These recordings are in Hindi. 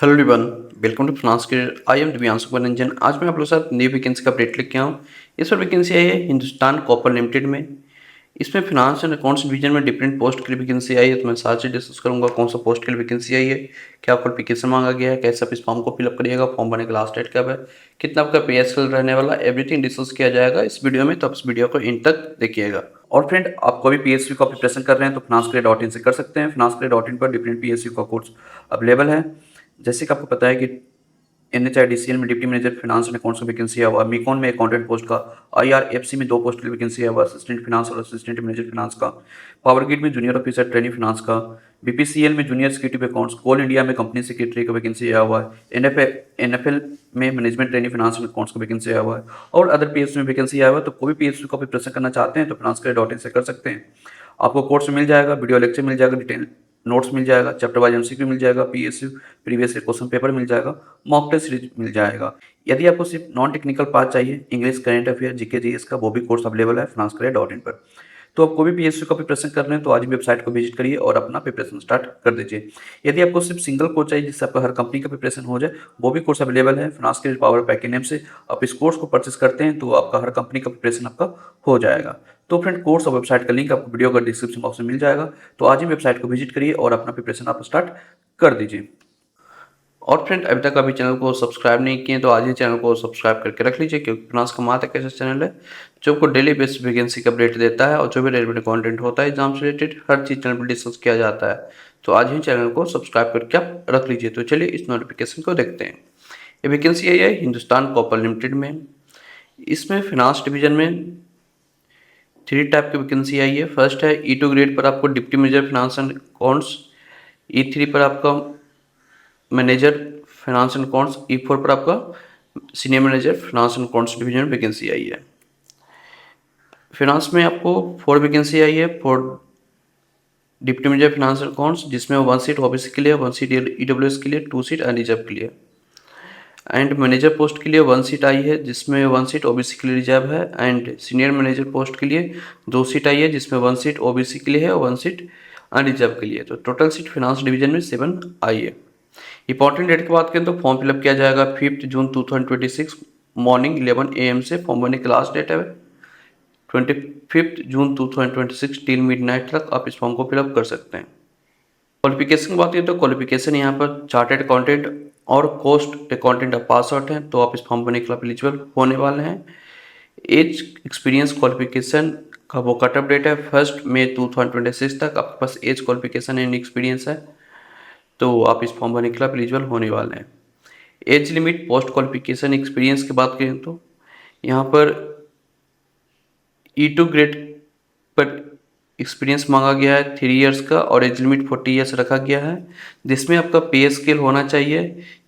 Hello everyone, welcome to finance career. I am Divyanshu बनंजन। आज मैं आप लोगों के साथ न्यू वैकेंसी का अपडेट लेके आया हूँ। इस पर वैकेंसी आई है हिंदुस्तान कॉपर लिमिटेड में। इसमें फिनांस एंड अकाउंट्स डिवीजन में डिफरेंट पोस्ट के लिए वैकेंसी आई है। तो मैं साथ से डिस्कस करूंगा कौन सा पोस्ट के लिए वैकेंसी आई है, क्या क्वालिफिकेशन मांगा गया है, कैसे आप इस फॉर्म को फिलअप करिएगा, फॉर्म भरने का लास्ट डेट कब है, कितना आपका पे स्केल रहने वाला, एवरीथिंग डिस्कस किया जाएगा इस वीडियो में। तो आप इस वीडियो को इन तक देखिएगा। और फ्रेंड, आप कोई भी पीएसयू का प्रिपरेशन कर रहे हैं तो financecare.in से कर सकते हैं। financecare.in पर डिफरेंट पीएसयू का कोर्स अवेलेबल है। जैसे कि आपको पता है कि NHIDCL में deputy manager finance and accounts का वैकेंसी आया हुआ, मीकॉन में अकाउंटेंट पोस्ट का, IRFC में 2 पोस्ट के लिए वैकेंसी आया हुआ, असिस्टेंट फाइनेंस और असिस्टेंट मैनेजर फाइनेंस का, पावर ग्रिड में जूनियर ऑफिसर ट्रेनिंग फाइनेंस का, BPCL में जूनियर एक्जीक्यूटिव अकाउंट्स, कोल इंडिया में कंपनी सेक्रेटरी का वैकेंसी आया हुआ है, NFL में management training finance and accounts का वैकेंसी आया हुआ है और अदर PSU में वैकेंसी आया हुआ है। तो कोई भी PSU का प्रिपरेशन करना चाहते हैं तो financecare.in से कर सकते हैं। आपको कोर्स मिल जाएगा, वीडियो लेक्चर मिल जाएगा, डिटेल नोट्स मिल जाएगा, चैप्टर वाइज MCQ मिल जाएगा, PSU प्रीवियस क्वेश्चन पेपर मिल जाएगा, मॉक टेस्ट सीरीज मिल जाएगा। यदि आपको सिर्फ नॉन टेक्निकल पार्ट चाहिए, English, current affair, GK GS का, वो भी कोर्स अवेलेबल है financecare.in पर। तो आप कोई भी PSU का प्रिपरेशन कर रहे हैं तो आज वेबसाइट को विजिट करिए और अपना प्रिपरेशन स्टार्ट कर दीजिए। यदि आपको सिर्फ सिंगल कोर्स चाहिए जिससे आपका हर कंपनी का प्रिपरेशन हो जाए, वो भी कोर्स अवेलेबल है financecare पावर पैक के नेम से। आप इस कोर्स को परचेस करते हैं तो आपका हर कंपनी का प्रिपरेशन आपका हो जाएगा। तो फ्रेंड, कोर्स और वेबसाइट का लिंक आपको वीडियो का डिस्क्रिप्शन बॉक्स में मिल जाएगा। तो आज ही वेबसाइट को विजिट करिए और अपना प्रिपरेशन आप स्टार्ट कर दीजिए। और फ्रेंड, अभी तक अभी चैनल को सब्सक्राइब नहीं किए तो आज ही चैनल को सब्सक्राइब करके रख लीजिए, क्योंकि फाइनेंस का मात एक ऐसा चैनल है जो आपको डेली बेसिस वैकेंसी का अपडेट देता है और जो भी रेलिवेंट कंटेंट होता है एग्जाम से रिलेटेड हर चीज़ चैनल पर डिस्कस किया जाता है। तो आज ही चैनल को सब्सक्राइब करके आप रख लीजिए। तो चलिए इस नोटिफिकेशन को देखते हैं। ये वैकेंसी आई है हिंदुस्तान कॉपर लिमिटेड में। इसमें फिनांस डिवीजन में 3 टाइप की वैकेंसी आई है। फर्स्ट है E2 ग्रेड पर आपको deputy manager finance and accounts, E3 पर आपका manager finance and accounts, E4 पर आपका senior manager finance and accounts division में वैकेंसी आई है। फाइनेंस में आपको 4 वैकेंसी आई है for deputy manager finance and accounts, जिसमें 1 सीट ओबीसी के लिए, 1 सीट EWS के लिए, 2 सीट अनरिजर्व के लिए। एंड मैनेजर पोस्ट के लिए 1 सीट आई है जिसमें 1 सीट ओबीसी के लिए रिजर्व है। एंड सीनियर मैनेजर पोस्ट के लिए 2 सीट आई है जिसमें 1 सीट ओबीसी के लिए है और 1 सीट अनरिजर्व के लिए। तो टोटल सीट फाइनेंस डिवीजन में 7 आई है। इंपॉर्टेंट डेट की बात करें तो फॉर्म फिलअप किया जाएगा 5 जून 2026 मॉर्निंग 11 AM से। फॉर्म भरने की लास्ट डेट है 25 जून 2026 टिल मिडनाइट तक आप इस फॉर्म को फिलअप कर सकते हैं। क्वालिफिकेशन की बात करें तो क्वालिफिकेशन यहाँ पर चार्टेड अकाउंटेंट और कोस्ट अकाउंटेंट आप पास आउट हैं तो आप इस फॉर्म भरने के लिए एलिजिबल होने वाले हैं। एज एक्सपीरियंस क्वालिफिकेशन का वो कट ऑफ डेट है 1 मई 2026 तक। आपके पास एज क्वालिफिकेशन एंड एक्सपीरियंस है तो आप इस फॉर्म भरने के लिए एलिजिबल होने वाले हैं। Age limit, post qualification, experience की बात करें तो यहाँ पर E2 ग्रेड पर एक्सपीरियंस मांगा गया है 3 इयर्स का और एज लिमिट 40 इयर्स रखा गया है, जिसमें आपका पे स्केल होना चाहिए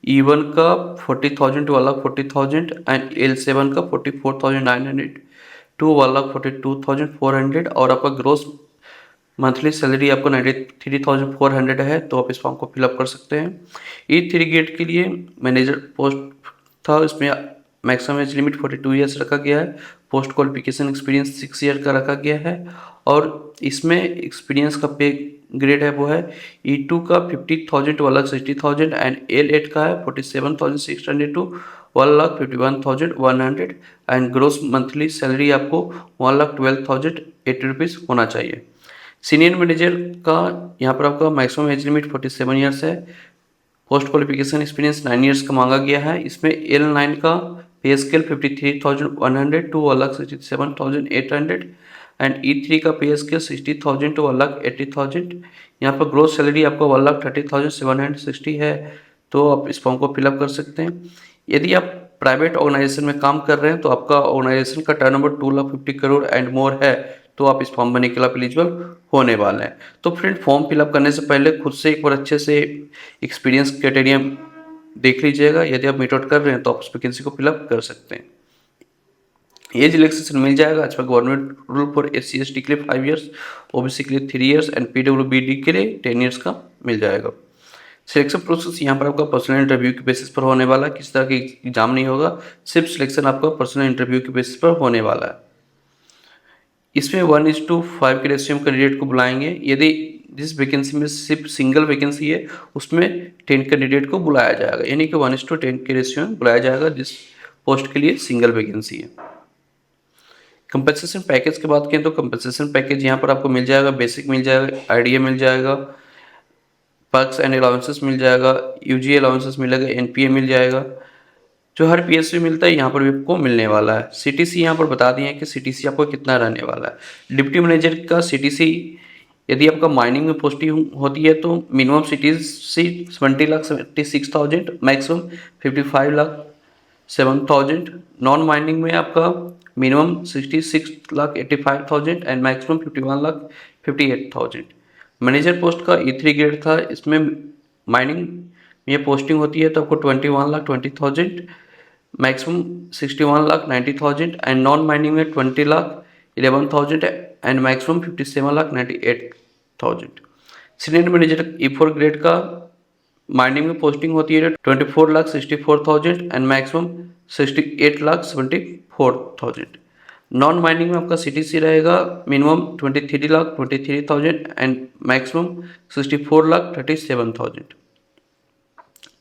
E1 का 40,000 टू 1,40,000 एंड L7 का 44,900 टू 1,42,400 और आपका ग्रोस मंथली सैलरी आपको 93,400 है तो आप इस फॉर्म को फिलअप कर सकते हैं। E3 ग्रेड के लिए मैनेजर पोस्ट था, इसमें मैक्सिमम एज लिमिट 42 ईयर्स रखा गया है। पोस्ट क्वालिफिकेशन एक्सपीरियंस 6 ईयर का रखा गया है और इसमें एक्सपीरियंस का पे ग्रेड है वो है E2 का 50,000 टू 1,60,000 एंड L8 का है 47,600 to 1,51,100 and gross monthly salary आपको 1,12,080 रुपीज़ होना चाहिए। सीनियर मैनेजर का यहाँ पर आपका मैक्सिमम एज लिमिट 47 ईयर्स है। पोस्ट क्वालिफिकेशन एक्सपीरियंस 9 ईयर्स का मांगा गया है। इसमें L9 का पे स्केल 53,100 टू 1,67,800 एंड E3 का पे स्केल 60,000 टू 1,80,000। यहाँ पर ग्रोस सैलरी आपको 1,30,760 है तो आप इस फॉर्म को फिलअप कर सकते हैं। यदि आप प्राइवेट ऑर्गेनाइजेशन में काम कर रहे हैं तो आपका ऑर्गेनाइजेशन का टर्नओवर 2,50 करोड़ एंड मोर है तो आप इस फॉर्म भरने के लिए एलिजिबल होने वाले हैं। तो फ्रेंड, फॉर्म फिलअप करने से पहले खुद से एक बार अच्छे से एक्सपीरियंस क्राइटेरिया देख लीजिएगा। यदि आप मीट आउट कर रहे हैं तो आप उस वैकेंसी को फिलअप कर सकते हैं। एज रिलैक्सेशन मिल जाएगा आज पर गवर्नमेंट रूल फॉर SC/ST के लिए 5 ईयर्स, OBC के लिए 3 ईयर्स एंड PWBD के लिए 10 ईयर्स का मिल जाएगा। सिलेक्शन प्रोसेस यहाँ पर आपका पर्सनल इंटरव्यू के बेसिस पर होने वाला है, किस तरह की एग्जाम नहीं होगा, सिर्फ सिलेक्शन आपका पर्सनल इंटरव्यू के बेसिस पर होने वाला है। इसमें 1:5 के रेशियो में कैंडिडेट को बुलाएंगे। यदि जिस वैकेंसी में सिर्फ सिंगल वैकेंसी है उसमें 10 कैंडिडेट को बुलाया जाएगा, यानी कि 1:10 के रेशियो में बुलाया जाएगा जिस पोस्ट के लिए सिंगल वैकेंसी है। कंपनसेशन पैकेज की बात करें तो कंपनसेशन पैकेज यहाँ पर आपको मिल जाएगा, बेसिक मिल जाएगा, आईडीए मिल जाएगा, पर्क्स एंड अलाउंसेस मिल जाएगा, यूजी अलाउंसेस मिलेगा, एनपीए मिल जाएगा। जो हर पीएसयू मिलता है यहाँ पर भी आपको मिलने वाला है। सीटीसी यहाँ पर बता दिए हैं कि सीटीसी आपको कितना रहने वाला है। डिप्टी मैनेजर का सीटीसी यदि आपका माइनिंग में पोस्टिंग होती है तो minimum CTC 20,76,000, maximum 55,07,000। Non mining में आपका minimum 66,85,000 and maximum 51,58,000। Manager post का E3 ग्रेड था, इसमें माइनिंग में पोस्टिंग होती है तो आपको 21,20,000, मैक्सिमम 61,90,000 एंड नॉन माइनिंग में 20,11,000 and maximum 57,98,000। Senior manager E4 grade का माइनिंग में पोस्टिंग होती है 24,64,000 एंड मैक्सिमम 68,74,000। नॉन माइनिंग में आपका सीटीसी रहेगा मिनिमम 23,23,000 एंड मैक्सिमम 64,37,000।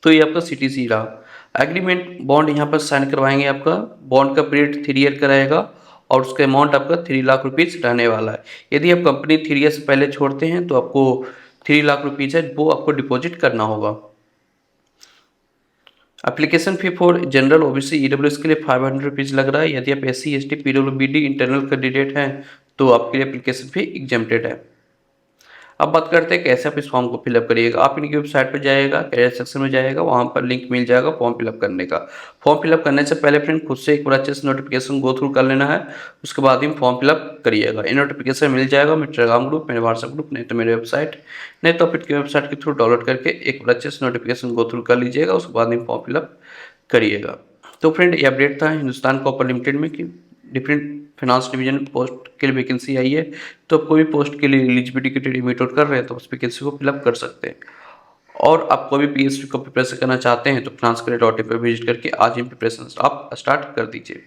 तो ये आपका सीटीसी रहा। एग्रीमेंट बॉन्ड यहाँ पर साइन करवाएंगे, आपका बॉन्ड का पीरियड 3 ईयर का रहेगा और उसका अमाउंट आपका 3 लाख रुपीज़ रहने वाला है। यदि आप कंपनी 3 ईयर से पहले छोड़ते हैं तो आपको 3 लाख रुपीज़ है वो आपको डिपॉजिट करना होगा। Application fee for general OBC EWS के लिए 500 रुपीज़ लग रहा है। यदि आप SC ST PWBD internal candidate हैं तो आपके लिए एप्लीकेशन फ़ी एग्जेम्प्टेड है। अब बात करते हैं कैसे आप इस फॉर्म को फिलअप करिएगा। आप इनकी वेबसाइट पर जाइएगा, कैरियर सेक्शन में जाइएगा, वहाँ पर लिंक मिल जाएगा फॉर्म फिलअप करने का। फॉर्म फिलअप करने से पहले फ्रेंड खुद से एक बार अच्छे से नोटिफिकेशन गो थ्रू कर लेना है, उसके बाद ही फॉर्म फिलअप करिएगा। ये नोटिफिकेशन मिल जाएगा मेरे टेलीग्राम ग्रुप, मेरे व्हाट्सएप ग्रुप, नहीं तो मेरे वेबसाइट, नहीं तो आप इनकी वेबसाइट के थ्रू डाउनलोड करके एक बार अच्छे से नोटिफिकेशन गो थ्रू कर लीजिएगा, उसके बाद ही फॉर्म फिलअप करिएगा। तो फ्रेंड ये अपडेट था हिंदुस्तान कॉपर लिमिटेड में कि डिफरेंट फाइनेंस डिवीजन पोस्ट के लिए वैकेंसी आई है। तो आप कोई भी पोस्ट के लिए एलिजिबिलिटी क्राइटेरिया मीट आउट कर रहे हैं तो उस वैकेंसी को फिलअप कर सकते हैं। और आप कोई भी PSU को प्रिपरेशन करना चाहते हैं तो finanscareer.in पर विजिट करके आज ही प्रिपरेशन आप स्टार्ट कर दीजिए।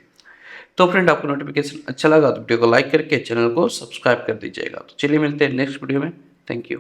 तो फ्रेंड आपको नोटिफिकेशन अच्छा लगा तो वीडियो को लाइक करके चैनल को सब्सक्राइब कर दीजिएगा। तो चलिए मिलते हैं नेक्स्ट वीडियो में। Thank you.